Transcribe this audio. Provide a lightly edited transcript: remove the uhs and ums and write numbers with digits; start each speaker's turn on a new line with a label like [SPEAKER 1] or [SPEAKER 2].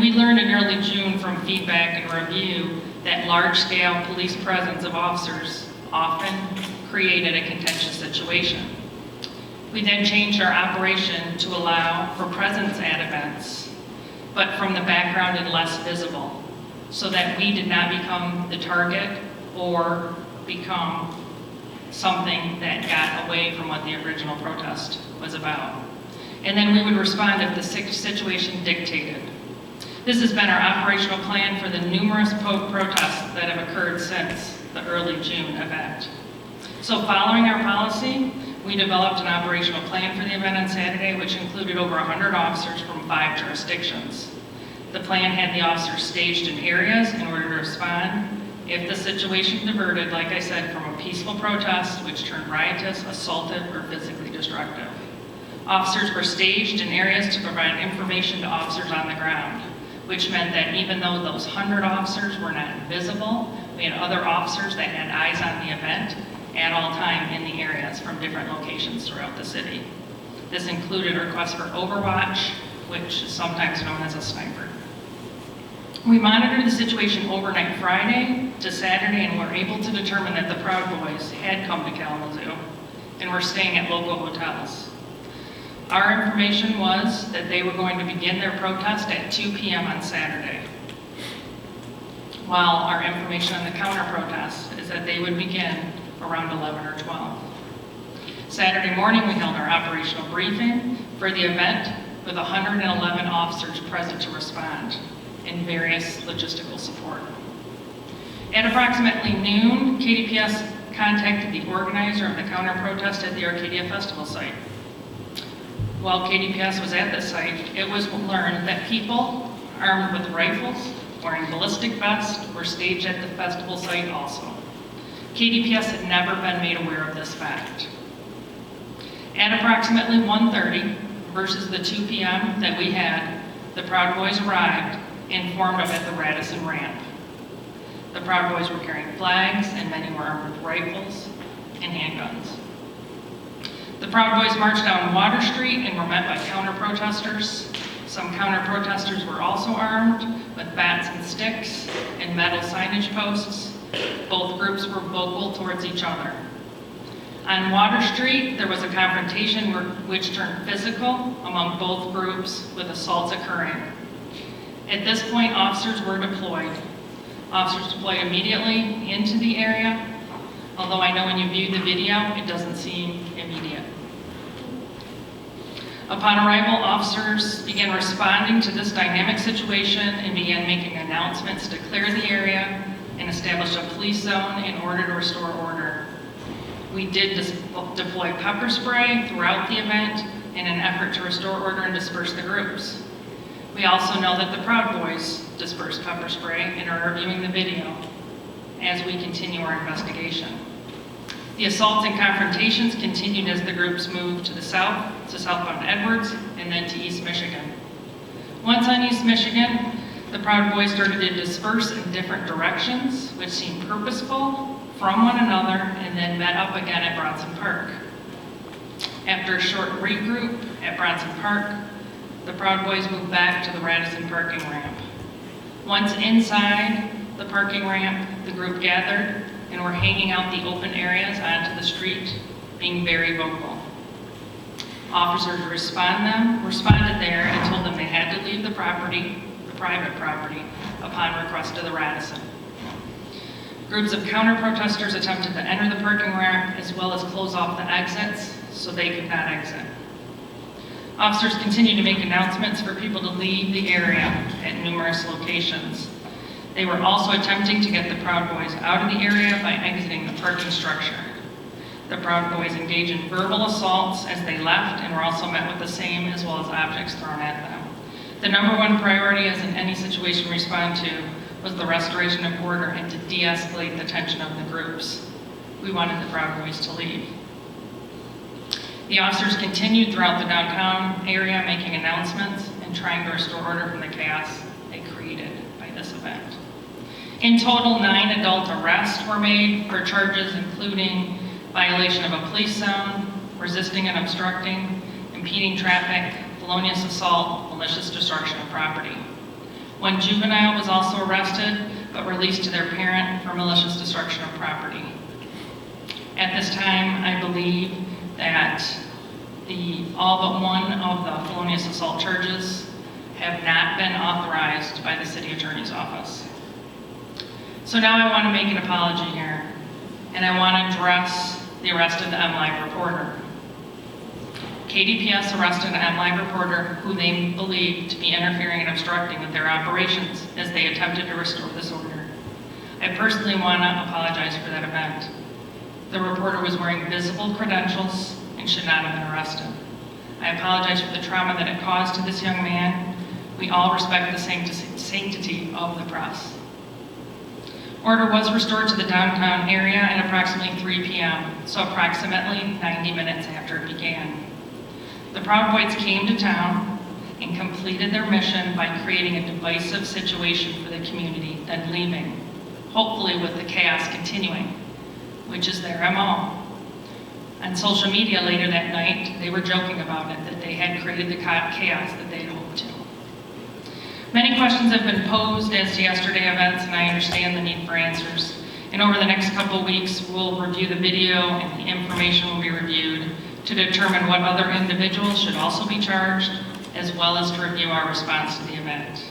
[SPEAKER 1] And we learned in early June from feedback and review that large-scale police presence of officers often created a contentious situation. We then changed our operation to allow for presence at events, but from the background and less visible, so that we did not become the target or become something that got away from what the original protest was about. And then we would respond if the situation dictated. This has been our operational plan for the numerous protests that have occurred since the early June event. So following our policy, we developed an operational plan for the event on Saturday, which included over 100 officers from 5 jurisdictions. The plan had the officers staged in areas in order to respond if the situation diverted, like I said, from a peaceful protest, which turned riotous, assaultive, or physically destructive. Officers were staged in areas to provide information to officers on the ground, which meant that even though those 100 officers were not visible, we had other officers that had eyes on the event at all time in the areas from different locations throughout the city. This included requests for overwatch, which is sometimes known as a sniper. We monitored the situation overnight Friday to Saturday and were able to determine that the Proud Boys had come to Kalamazoo and were staying at local hotels. Our information was that they were going to begin their protest at 2 p.m. on Saturday, while our information on the counter-protest is that they would begin around 11 or 12. Saturday morning, we held our operational briefing for the event with 111 officers present to respond in various logistical support. At approximately noon, KDPS contacted the organizer of the counter-protest at the Arcadia Festival site. While KDPS was at the site, it was learned that people armed with rifles, wearing ballistic vests, were staged at the festival site also. KDPS had never been made aware of this fact. At approximately 1:30 versus the 2 p.m. that we had, the Proud Boys arrived and formed up at the Radisson ramp. The Proud Boys were carrying flags and many were armed with rifles and handguns. The Proud Boys marched down Water Street and were met by counter-protesters. Some counter-protesters were also armed with bats and sticks and metal signage posts. Both groups were vocal towards each other. On Water Street, there was a confrontation which turned physical among both groups with assaults occurring. At this point, officers were deployed. Officers deployed immediately into the area, although I know when you view the video, it doesn't seem immediate. Upon arrival, officers began responding to this dynamic situation and began making announcements to clear the area and establish a police zone in order to restore order. We did deploy pepper spray throughout the event in an effort to restore order and disperse the groups. We also know that the Proud Boys dispersed pepper spray and are reviewing the video as we continue our investigation. The assaults and confrontations continued as the groups moved to the south, to southbound Edwards, and then to East Michigan. Once on East Michigan, the Proud Boys started to disperse in different directions, which seemed purposeful from one another, and then met up again at Bronson Park. After a short regroup at Bronson Park, the Proud Boys moved back to the Radisson parking ramp. Once inside the parking ramp, the group gathered and were hanging out the open areas onto the street, being very vocal. Officers responded there and told them they had to leave the property, the private property, upon request of the Radisson. Groups of counter-protesters attempted to enter the parking ramp as well as close off the exits so they could not exit. Officers continued to make announcements for people to leave the area at numerous locations. They were also attempting to get the Proud Boys out of the area by exiting the parking structure. The Proud Boys engaged in verbal assaults as they left and were also met with the same as well as objects thrown at them. The number one priority as in any situation we respond to was the restoration of order and to de-escalate the tension of the groups. We wanted the Proud Boys to leave. The officers continued throughout the downtown area making announcements and trying to restore order from the chaos they created by this event. In total, 9 adult arrests were made for charges including violation of a police zone, resisting and obstructing, impeding traffic, felonious assault, malicious destruction of property. One juvenile was also arrested, but released to their parent for malicious destruction of property. At this time, I believe that all but one of the felonious assault charges have not been authorized by the city attorney's office. So now I want to make an apology here, and I want to address the arrest of the MLive reporter. KDPS arrested an MLive reporter who they believed to be interfering and obstructing with their operations as they attempted to restore this order. I personally want to apologize for that event. The reporter was wearing visible credentials and should not have been arrested. I apologize for the trauma that it caused to this young man. We all respect the sanctity of the press. Order was restored to the downtown area at approximately 3 p.m., so approximately 90 minutes after it began. The Proud Boys came to town and completed their mission by creating a divisive situation for the community, then leaving, hopefully with the chaos continuing, which is their MO. On social media later that night, they were joking about it, that they had created the chaos that they had hoped to. Many questions have been posed as to yesterday events, and I understand the need for answers. And over the next couple of weeks, we'll review the video and the information will be reviewed to determine what other individuals should also be charged, as well as to review our response to the event.